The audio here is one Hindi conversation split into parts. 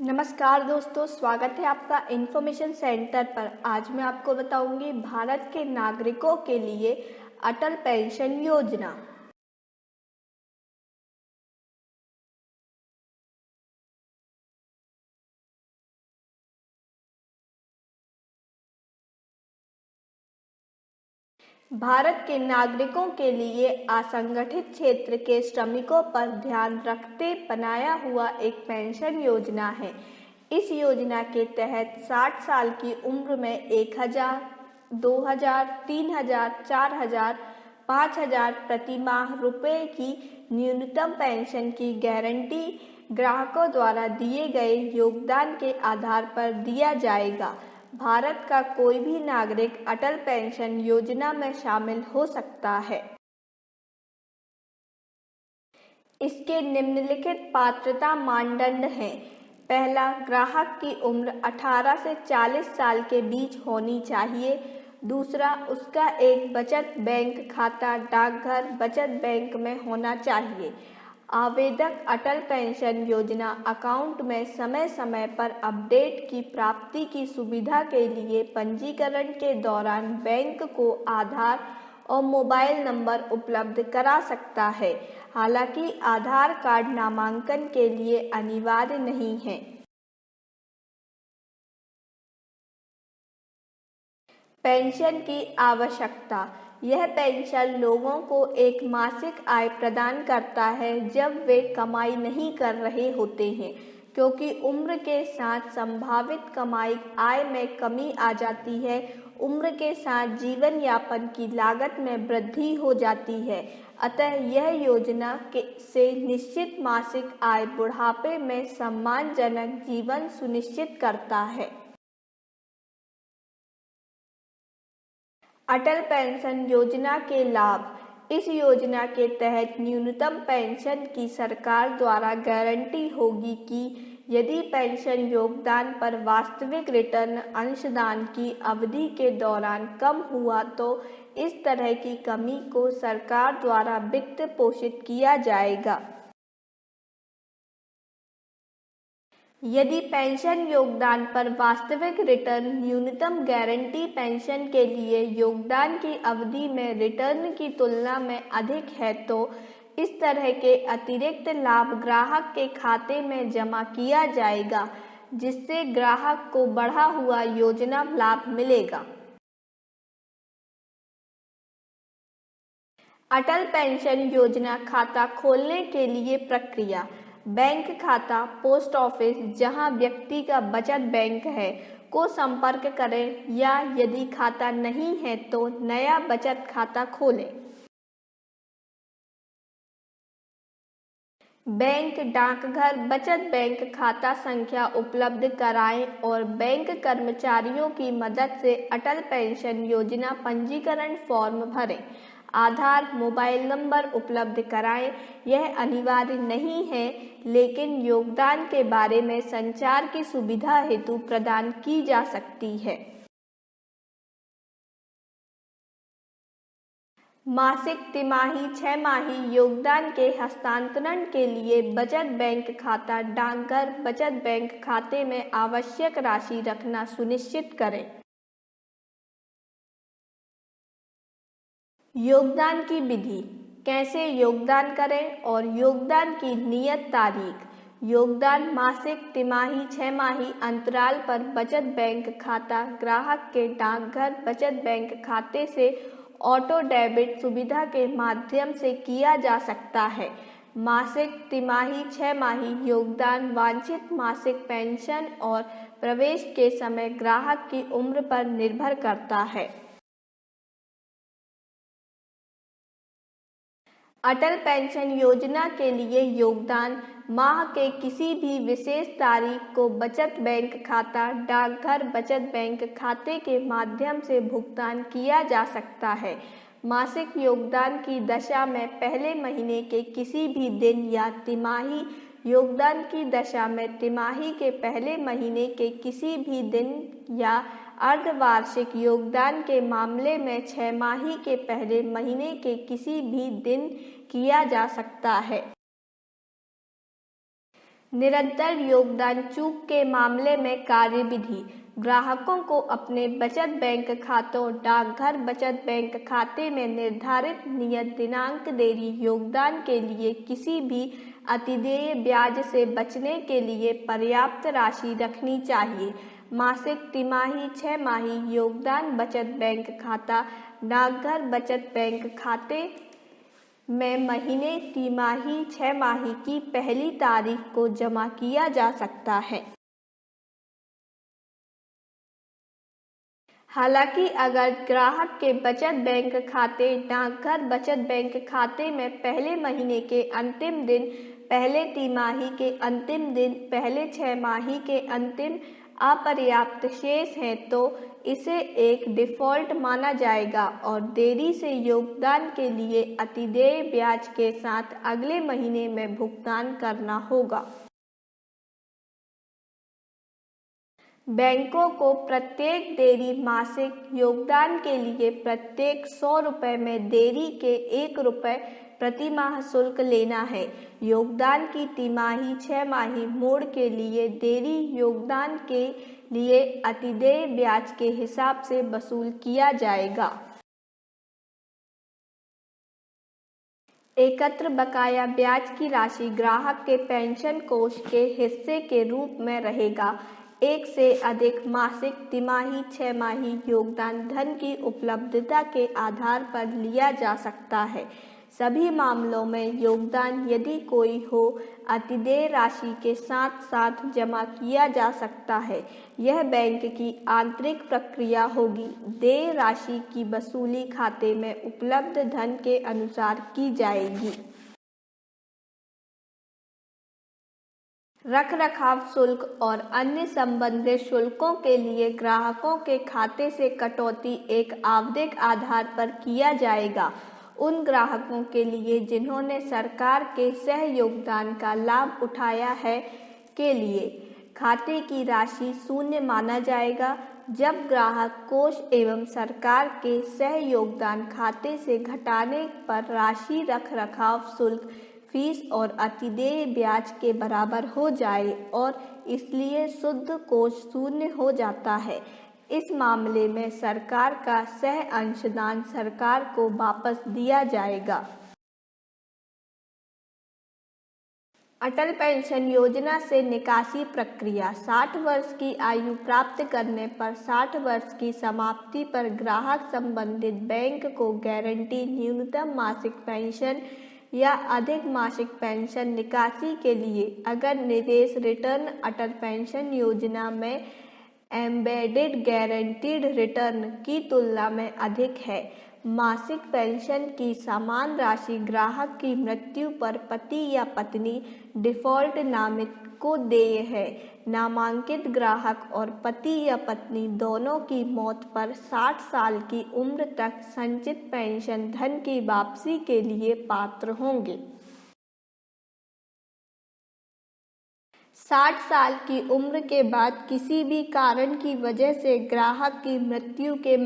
नमस्कार दोस्तों, स्वागत है आपका इन्फॉर्मेशन सेंटर पर। आज मैं आपको बताऊंगी भारत के नागरिकों के लिए अटल पेंशन योजना। भारत के नागरिकों के लिए असंगठित क्षेत्र के श्रमिकों पर ध्यान रखते बनाया हुआ एक पेंशन योजना है। इस योजना के तहत 60 साल की उम्र में 1000, 2000, 3000, 4000, 5000 प्रति माह रुपए की न्यूनतम पेंशन की गारंटी ग्राहकों द्वारा दिए गए योगदान के आधार पर दिया जाएगा। भारत का कोई भी नागरिक अटल पेंशन योजना में शामिल हो सकता है। इसके निम्नलिखित पात्रता मानदंड हैं। पहला, ग्राहक की उम्र 18 से 40 साल के बीच होनी चाहिए। दूसरा, उसका एक बचत बैंक खाता डाकघर बचत बैंक में होना चाहिए। आवेदक अटल पेंशन योजना अकाउंट में समय समय पर अपडेट की प्राप्ति की सुविधा के लिए पंजीकरण के दौरान बैंक को आधार और मोबाइल नंबर उपलब्ध करा सकता है। हालांकि आधार कार्ड नामांकन के लिए अनिवार्य नहीं है। पेंशन की आवश्यकता। यह पेंशन लोगों को एक मासिक आय प्रदान करता है जब वे कमाई नहीं कर रहे होते हैं, क्योंकि उम्र के साथ संभावित कमाई आय में कमी आ जाती है। उम्र के साथ जीवन यापन की लागत में वृद्धि हो जाती है। अतः यह योजना से निश्चित मासिक आय बुढ़ापे में सम्मानजनक जीवन सुनिश्चित करता है। अटल पेंशन योजना के लाभ। इस योजना के तहत न्यूनतम पेंशन की सरकार द्वारा गारंटी होगी कि यदि पेंशन योगदान पर वास्तविक रिटर्न अंशदान की अवधि के दौरान कम हुआ तो इस तरह की कमी को सरकार द्वारा वित्त पोषित किया जाएगा। यदि पेंशन योगदान पर वास्तविक रिटर्न न्यूनतम गारंटी पेंशन के लिए योगदान की अवधि में रिटर्न की तुलना में अधिक है तो इस तरह के अतिरिक्त लाभ ग्राहक के खाते में जमा किया जाएगा, जिससे ग्राहक को बढ़ा हुआ योजना लाभ मिलेगा। अटल पेंशन योजना खाता खोलने के लिए प्रक्रिया। बैंक खाता पोस्ट ऑफिस, जहां व्यक्ति का बचत बैंक है, को संपर्क करें या यदि खाता नहीं है तो नया बचत खाता खोलें। बैंक, डाकघर, बचत बैंक खाता संख्या उपलब्ध कराएं और बैंक कर्मचारियों की मदद से अटल पेंशन योजना पंजीकरण फॉर्म भरें। आधार, मोबाइल नंबर उपलब्ध कराएं। यह अनिवार्य नहीं है, लेकिन योगदान के बारे में संचार की सुविधा हेतु प्रदान की जा सकती है। मासिक, तिमाही, छमाही योगदान के हस्तांतरण के लिए बचत बैंक खाता डाकघर बचत बैंक खाते में आवश्यक राशि रखना सुनिश्चित करें। योगदान की विधि। कैसे योगदान करें और योगदान की नियत तारीख। योगदान मासिक, तिमाही, छमाही अंतराल पर बचत बैंक खाता ग्राहक के डाकघर बचत बैंक खाते से ऑटो डेबिट सुविधा के माध्यम से किया जा सकता है। मासिक, तिमाही, छमाही योगदान वांछित मासिक पेंशन और प्रवेश के समय ग्राहक की उम्र पर निर्भर करता है। अटल पेंशन योजना के लिए योगदान माह के किसी भी विशेष तारीख को बचत बैंक खाता डाकघर बचत बैंक खाते के माध्यम से भुगतान किया जा सकता है। मासिक योगदान की दशा में पहले महीने के किसी भी दिन या तिमाही योगदान की दशा में तिमाही के पहले महीने के किसी भी दिन या अर्धवार्षिक योगदान के मामले में छमाही के पहले महीने के किसी भी दिन किया जा सकता है। निरंतर योगदान चूक के मामले में कार्यविधि। ग्राहकों को अपने बचत बैंक खातों, डाकघर बचत बैंक खाते में निर्धारित नियत दिनांक देरी योगदान के लिए किसी भी अतिदेय ब्याज से बचने के लिए पर्याप्त राशि रखनी चाहिए। मासिक, तिमाही, छमाही योगदान बचत बैंक खाता, डाकघर बचत बैंक खाते में महीने, तिमाही, छमाही की पहली तारीख को जमा किया जा सकता है। हालांकि अगर ग्राहक के बचत बैंक खाते, डाकघर बचत बैंक खाते में पहले महीने के अंतिम दिन, पहले तिमाही के अंतिम दिन, पहले छमाही के अंतिम अपर्याप्त शेष हैं तो इसे एक डिफ़ॉल्ट माना जाएगा और देरी से योगदान के लिए अतिदेय ब्याज के साथ अगले महीने में भुगतान करना होगा। बैंकों को प्रत्येक देरी मासिक योगदान के लिए प्रत्येक 100 रुपये में देरी के 1 रुपये प्रति माह शुल्क लेना है। योगदान की तिमाही, छमाही मोड के लिए देरी योगदान के लिए अतिदेय ब्याज के हिसाब से वसूल किया जाएगा। एकत्र बकाया ब्याज की राशि ग्राहक के पेंशन कोष के हिस्से के रूप में रहेगा। एक से अधिक मासिक, तिमाही, छमाही योगदान धन की उपलब्धता के आधार पर लिया जा सकता है। सभी मामलों में योगदान यदि कोई हो अतिदेय राशि के साथ साथ जमा किया जा सकता है। यह बैंक की आंतरिक प्रक्रिया होगी। देय राशि की वसूली खाते में उपलब्ध धन के अनुसार की जाएगी। रखरखाव शुल्क और अन्य संबंधित शुल्कों के लिए ग्राहकों के खाते से कटौती एक आवधिक आधार पर किया जाएगा। उन ग्राहकों के लिए जिन्होंने सरकार के सहयोगदान का लाभ उठाया है के लिए खाते की राशि शून्य माना जाएगा। जब ग्राहक कोष एवं सरकार के सहयोगदान खाते से घटाने पर राशि रखरखाव शुल्क, फीस और अतिदेय ब्याज के बराबर हो जाए और इसलिए शुद्ध कोष शून्य हो जाता है, इस मामले में सरकार का सह अंशदान सरकार को वापस दिया जाएगा। अटल पेंशन योजना से निकासी प्रक्रिया। 60 वर्ष की आयु प्राप्त करने पर 60 वर्ष की समाप्ति पर ग्राहक संबंधित बैंक को गारंटी न्यूनतम मासिक पेंशन या अधिक मासिक पेंशन निकासी के लिए अगर निवेश रिटर्न अटल पेंशन योजना में एम्बेडेड गारंटीड रिटर्न की तुलना में अधिक है। मासिक पेंशन की समान राशि ग्राहक की मृत्यु पर पति या पत्नी डिफ़ॉल्ट नामित को देय है। नामांकित ग्राहक और पति या पत्नी दोनों की मौत पर 60 साल की उम्र तक संचित पेंशन धन की वापसी के लिए पात्र होंगे। 60 साल की उम्र के बाद किसी भी कारण की वजह से ग्राहक की मृत्यु के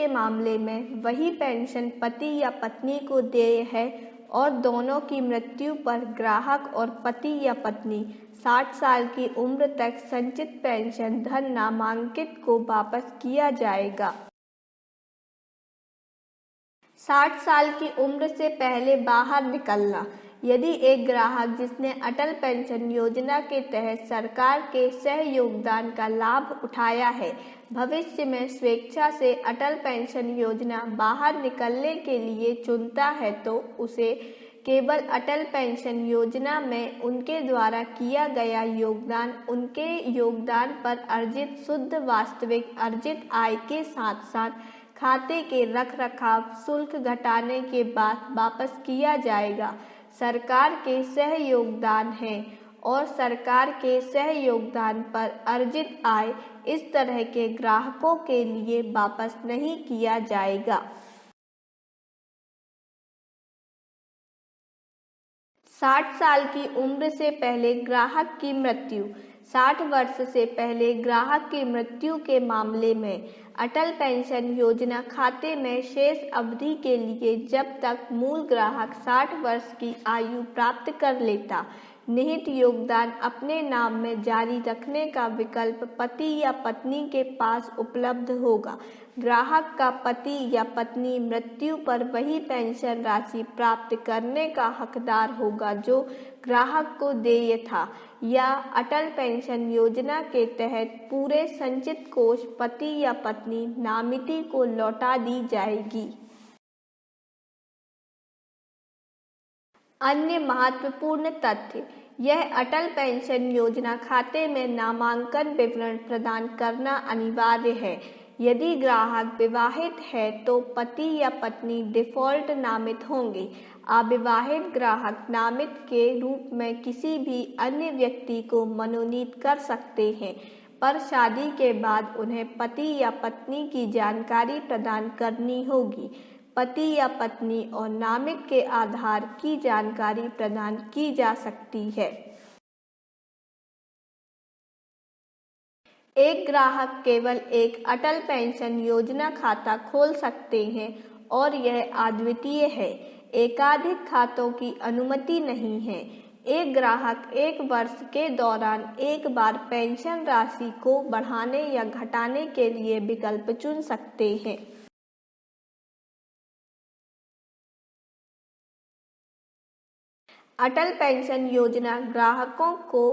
मामले में वही पेंशन पति या पत्नी को देय है और दोनों की मृत्यु पर ग्राहक और पति या पत्नी 60 साल की उम्र तक संचित पेंशन धन नामांकित को वापस किया जाएगा। 60 साल की उम्र से पहले बाहर निकलना। यदि एक ग्राहक जिसने अटल पेंशन योजना के तहत सरकार के सहयोगदान का लाभ उठाया है, भविष्य में स्वेच्छा से अटल पेंशन योजना बाहर निकलने के लिए चुनता है तो उसे केवल अटल पेंशन योजना में उनके द्वारा किया गया योगदान, उनके योगदान पर अर्जित शुद्ध वास्तविक अर्जित आय के साथ साथ खाते के रखरखाव शुल्क घटाने के बाद वापस किया जाएगा। सरकार के सहयोगदान है और सरकार के सहयोगदान पर अर्जित आय इस तरह के ग्राहकों के लिए वापस नहीं किया जाएगा। 60 साल की उम्र से पहले ग्राहक की मृत्यु। 60 वर्ष से पहले ग्राहक की मृत्यु के मामले में अटल पेंशन योजना खाते में शेष अवधि के लिए जब तक मूल ग्राहक 60 वर्ष की आयु प्राप्त कर लेता, निहित योगदान अपने नाम में जारी रखने का विकल्प पति या पत्नी के पास उपलब्ध होगा। ग्राहक का पति या पत्नी मृत्यु पर वही पेंशन राशि प्राप्त करने का हकदार होगा जो ग्राहक को देय था, या अटल पेंशन योजना के तहत पूरे संचित कोष पति या पत्नी नामिती को लौटा दी जाएगी। अन्य महत्वपूर्ण तथ्य: यह अटल पेंशन योजना खाते में नामांकन विवरण प्रदान करना अनिवार्य है। यदि ग्राहक विवाहित है तो पति या पत्नी डिफ़ॉल्ट नामित होंगे। अविवाहित ग्राहक नामित के रूप में किसी भी अन्य व्यक्ति को मनोनीत कर सकते हैं, पर शादी के बाद उन्हें पति या पत्नी की जानकारी प्रदान करनी होगी। पति या पत्नी और नामित के आधार की जानकारी प्रदान की जा सकती है। एक ग्राहक केवल एक अटल पेंशन योजना खाता खोल सकते हैं और यह अद्वितीय है। एकाधिक खातों की अनुमति नहीं है। एक ग्राहक एक वर्ष के दौरान एक बार पेंशन राशि को बढ़ाने या घटाने के लिए विकल्प चुन सकते हैं। अटल पेंशन योजना ग्राहकों को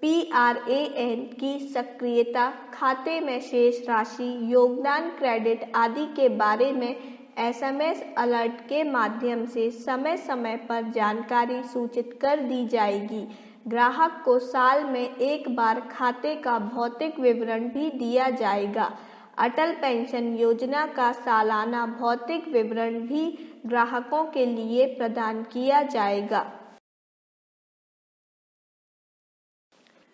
PRAN की सक्रियता, खाते में शेष राशि, योगदान क्रेडिट आदि के बारे में SMS अलर्ट के माध्यम से समय समय पर जानकारी सूचित कर दी जाएगी। ग्राहक को साल में एक बार खाते का भौतिक विवरण भी दिया जाएगा। अटल पेंशन योजना का सालाना भौतिक विवरण भी ग्राहकों के लिए प्रदान किया जाएगा।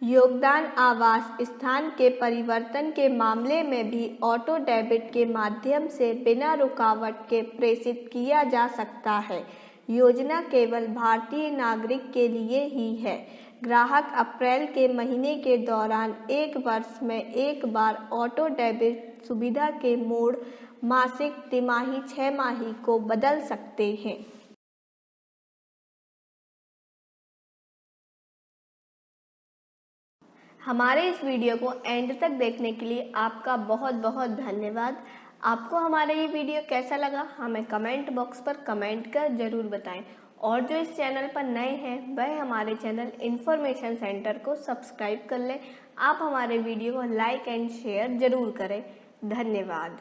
योगदान आवास स्थान के परिवर्तन के मामले में भी ऑटो डेबिट के माध्यम से बिना रुकावट के प्रेषित किया जा सकता है। योजना केवल भारतीय नागरिक के लिए ही है। ग्राहक अप्रैल के महीने के दौरान एक वर्ष में एक बार ऑटो डेबिट सुविधा के मोड मासिक, तिमाही, 6 माही को बदल सकते हैं। हमारे इस वीडियो को एंड तक देखने के लिए आपका बहुत बहुत धन्यवाद। आपको हमारा ये वीडियो कैसा लगा हमें कमेंट बॉक्स पर कमेंट कर ज़रूर बताएं, और जो इस चैनल पर नए हैं वह हमारे चैनल इन्फॉर्मेशन सेंटर को सब्सक्राइब कर लें। आप हमारे वीडियो को लाइक एंड शेयर ज़रूर करें। धन्यवाद।